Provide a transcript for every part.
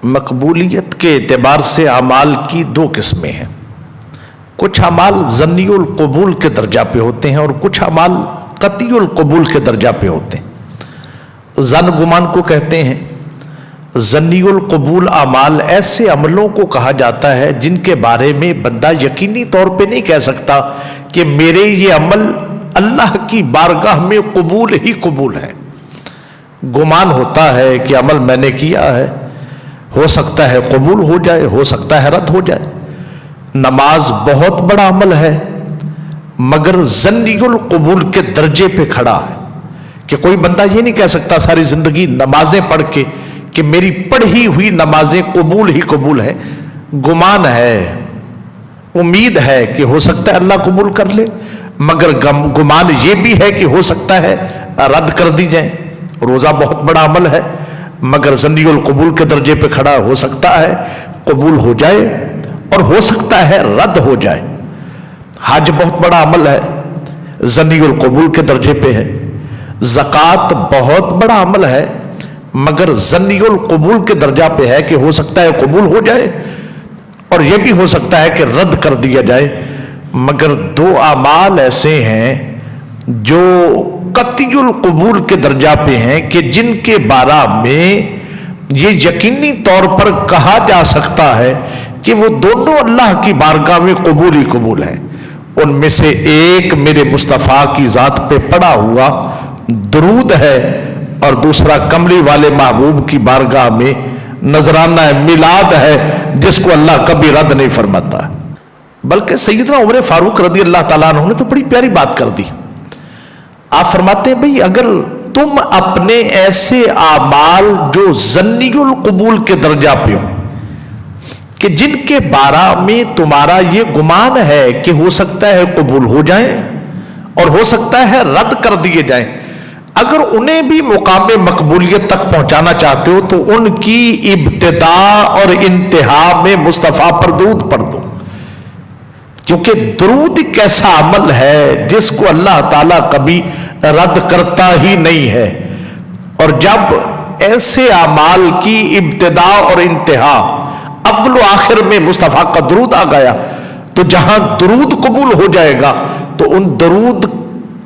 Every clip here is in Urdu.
مقبولیت کے اعتبار سے اعمال کی دو قسمیں ہیں. کچھ اعمال ظنی القبول کے درجہ پہ ہوتے ہیں اور کچھ اعمال قطعی القبول کے درجہ پہ ہوتے ہیں. ظن گمان کو کہتے ہیں. ظنی القبول اعمال ایسے عملوں کو کہا جاتا ہے جن کے بارے میں بندہ یقینی طور پہ نہیں کہہ سکتا کہ میرے یہ عمل اللہ کی بارگاہ میں قبول ہی قبول ہے. گمان ہوتا ہے کہ عمل میں نے کیا ہے، ہو سکتا ہے قبول ہو جائے، ہو سکتا ہے رد ہو جائے. نماز بہت بڑا عمل ہے مگر ظنی القبول کے درجے پہ کھڑا ہے کہ کوئی بندہ یہ نہیں کہہ سکتا ساری زندگی نمازیں پڑھ کے کہ میری پڑھی ہوئی نمازیں قبول ہی قبول ہے. گمان ہے، امید ہے کہ ہو سکتا ہے اللہ قبول کر لے، مگر گمان یہ بھی ہے کہ ہو سکتا ہے رد کر دی جائیں. روزہ بہت بڑا عمل ہے مگر ظنی القبول کے درجے پہ کھڑا، ہو سکتا ہے قبول ہو جائے اور ہو سکتا ہے رد ہو جائے. حج بہت بڑا عمل ہے، ظنی القبول کے درجے پہ ہے. زکوٰۃ بہت بڑا عمل ہے مگر ظنی القبول کے درجہ پہ ہے کہ ہو سکتا ہے قبول ہو جائے اور یہ بھی ہو سکتا ہے کہ رد کر دیا جائے. مگر دو اعمال ایسے ہیں جو قطعی القبول کے درجہ پہ ہیں کہ جن کے بارے میں یہ یقینی طور پر کہا جا سکتا ہے کہ وہ دونوں اللہ کی بارگاہ میں قبول ہی قبول ہیں. ان میں سے ایک میرے مصطفیٰ کی ذات پہ پڑا ہوا درود ہے اور دوسرا کملی والے محبوب کی بارگاہ میں نذرانہ میلاد ہے جس کو اللہ کبھی رد نہیں فرماتا. بلکہ سیدنا عمر فاروق رضی اللہ تعالیٰ عنہ نے تو بڑی پیاری بات کر دی. آپ فرماتے ہیں بھئی اگر تم اپنے ایسے اعمال جو ظنی القبول کے درجہ پہ ہوں کہ جن کے بارے میں تمہارا یہ گمان ہے کہ ہو سکتا ہے قبول ہو جائیں اور ہو سکتا ہے رد کر دیے جائیں، اگر انہیں بھی مقام مقبولیت تک پہنچانا چاہتے ہو تو ان کی ابتدا اور انتہا میں مصطفیٰ پر درود پڑھ دو. کیونکہ درود ایک ایسا عمل ہے جس کو اللہ تعالیٰ کبھی رد کرتا ہی نہیں ہے. اور جب ایسے اعمال کی ابتدا اور انتہا اول و آخر میں مصطفیٰ کا درود آ گیا تو جہاں درود قبول ہو جائے گا تو ان درود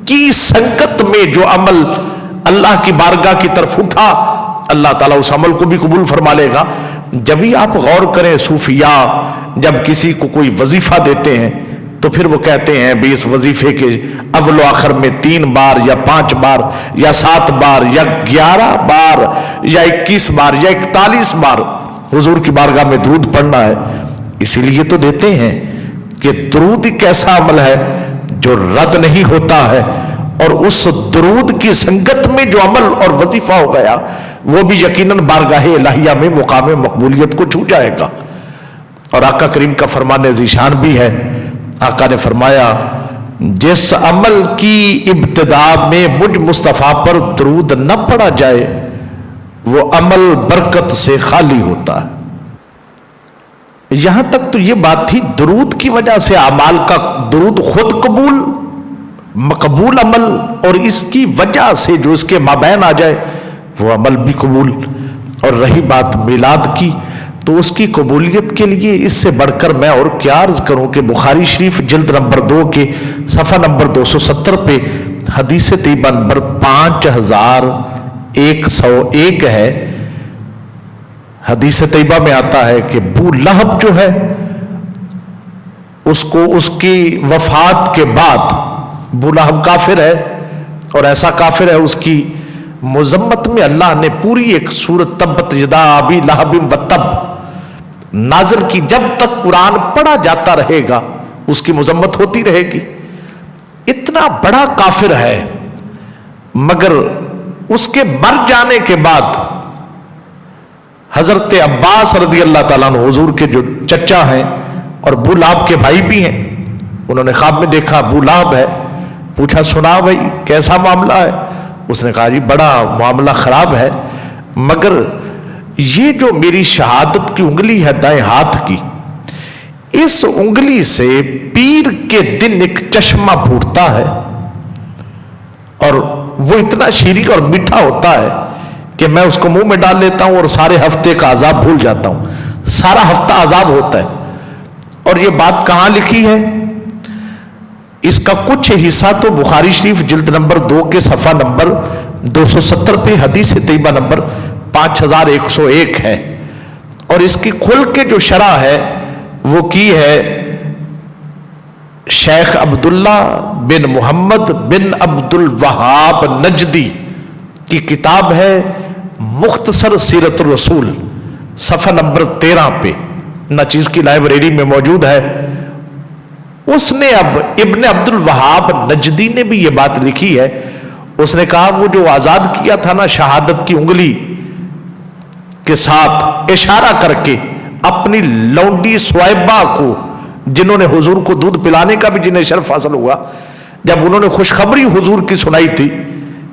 کی سنگت میں جو عمل اللہ کی بارگاہ کی طرف اٹھا اللہ تعالیٰ اس عمل کو بھی قبول فرما لے گا. جبھی آپ غور کریں صوفیاء جب کسی کو کوئی وظیفہ دیتے ہیں تو پھر وہ کہتے ہیں بھی اس وظیفے کے اول و آخر میں 3 بار یا 5 بار یا 7 بار یا 11 بار یا 21 بار یا 41 بار حضور کی بارگاہ میں درود پڑھنا ہے. اسی لیے تو دیتے ہیں کہ درود ایک ایسا عمل ہے جو رد نہیں ہوتا ہے اور اس درود کی سنگت میں جو عمل اور وظیفہ ہو گیا وہ بھی یقیناً بارگاہ الہیہ میں مقام مقبولیت کو چھو جائے گا. اور آقا کریم کا فرمان ذیشان بھی ہے. آقا نے فرمایا جس عمل کی ابتدا میں مجھ مصطفیٰ پر درود نہ پڑا جائے وہ عمل برکت سے خالی ہوتا ہے. یہاں تک تو یہ بات تھی درود کی وجہ سے اعمال کا درود خود قبول مقبول عمل اور اس کی وجہ سے جو اس کے مابین آ جائے وہ عمل بھی قبول. اور رہی بات میلاد کی تو اس کی قبولیت کے لیے اس سے بڑھ کر میں اور کیا عرض کروں کہ بخاری شریف جلد نمبر 2 کے صفحہ نمبر 270 پہ حدیث طیبہ نمبر 5101 ہے. حدیث طیبہ میں آتا ہے کہ ابو لہب جو ہے اس کو اس کی وفات کے بعد ابو لہب کافر ہے اور ایسا کافر ہے اس کی مذمت میں اللہ نے پوری ایک سورت تبت یدا ابی لہب وتب نازل کی. جب تک قرآن پڑھا جاتا رہے گا اس کی مذمت ہوتی رہے گی. اتنا بڑا کافر ہے مگر اس کے مر جانے کے بعد حضرت عباس رضی اللہ تعالیٰ عنہ حضور کے جو چچا ہیں اور ابو لہب کے بھائی بھی ہیں انہوں نے خواب میں دیکھا ابو لہب ہے. پوچھا سنا بھائی کیسا معاملہ ہے؟ اس نے کہا جی بڑا معاملہ خراب ہے مگر یہ جو میری شہادت کی انگلی ہے دائیں ہاتھ کی اس انگلی سے پیر کے دن ایک چشمہ پھوٹتا ہے اور وہ اتنا شیریں اور میٹھا ہوتا ہے کہ میں اس کو منہ میں ڈال لیتا ہوں اور سارے ہفتے کا عذاب بھول جاتا ہوں. سارا ہفتہ عذاب ہوتا ہے. اور یہ بات کہاں لکھی ہے؟ اس کا کچھ حصہ تو بخاری شریف جلد نمبر 2 کے صفحہ نمبر 270 پہ حدیث طیبہ نمبر 5101 ہے. اور اس کی کھل کے جو شرح ہے وہ کی ہے شیخ عبداللہ بن محمد بن عبد الوہاب نجدی کی کتاب ہے مختصر سیرت الرسول، صفحہ نمبر 13 پہ ناچیز کی لائبریری میں موجود ہے. اس نے اب ابن عبد الوہاب نجدی نے بھی یہ بات لکھی ہے. اس نے کہا وہ جو آزاد کیا تھا نا شہادت کی انگلی کے ساتھ اشارہ کر کے اپنی لونڈی سوائبہ کو، جنہوں نے حضور کو دودھ پلانے کا بھی جنہیں شرف حاصل ہوا، جب انہوں نے خوشخبری حضور کی سنائی تھی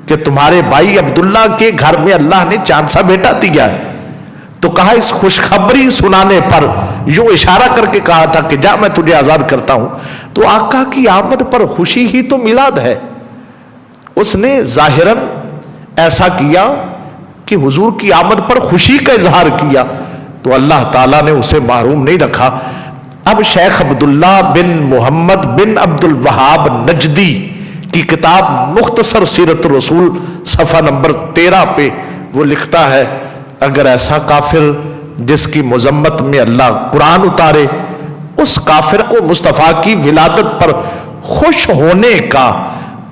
کہ تمہارے بھائی عبداللہ کے گھر میں اللہ نے چاند سا بیٹا دیا ہے، تو کہا اس خوشخبری سنانے پر یوں اشارہ کر کے کہا تھا کہ جا میں تجھے آزاد کرتا ہوں. تو آقا کی آمد پر خوشی ہی تو میلاد ہے. اس نے ظاہراً ایسا کیا کہ حضور کی آمد پر خوشی کا اظہار کیا، تو اللہ تعالیٰ نے اسے محروم نہیں رکھا. اب شیخ عبداللہ بن محمد بن عبد الوہاب نجدی کی کتاب مختصر سیرت الرسول صفحہ نمبر 13 پہ وہ لکھتا ہے اگر ایسا کافر جس کی مذمت میں اللہ قرآن اتارے اس کافر کو مصطفیٰ کی ولادت پر خوش ہونے کا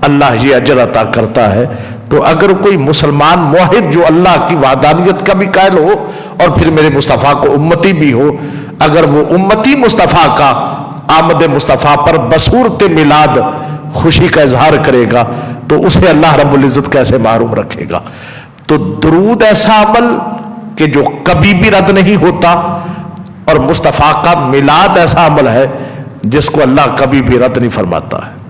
اللہ یہ اجر عطا کرتا ہے، تو اگر کوئی مسلمان موحد جو اللہ کی وحدانیت کا بھی قائل ہو اور پھر میرے مصطفیٰ کو امتی بھی ہو، اگر وہ امتی مصطفیٰ کا آمد مصطفیٰ پر بصورت میلاد خوشی کا اظہار کرے گا تو اسے اللہ رب العزت کیسے محروم رکھے گا. تو درود ایسا عمل کہ جو کبھی بھی رد نہیں ہوتا، اور مصطفیٰ کا میلاد ایسا عمل ہے جس کو اللہ کبھی بھی رد نہیں فرماتا ہے.